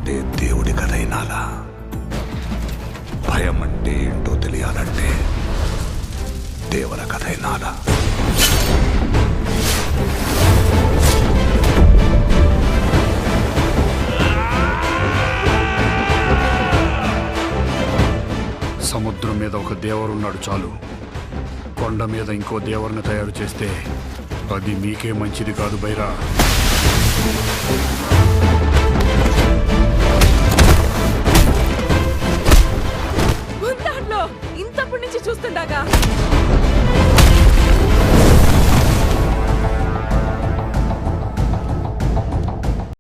అంటే దేవుడి కథ వినాలా? భయం అంటే ఏంటో తెలియాలంటే దేవర కథ వినాలా? సముద్రం మీద ఒక దేవరున్నాడు చాలు. కొండ మీద ఇంకో దేవరిని తయారు చేస్తే అది మీకే మంచిది కాదు బైరా.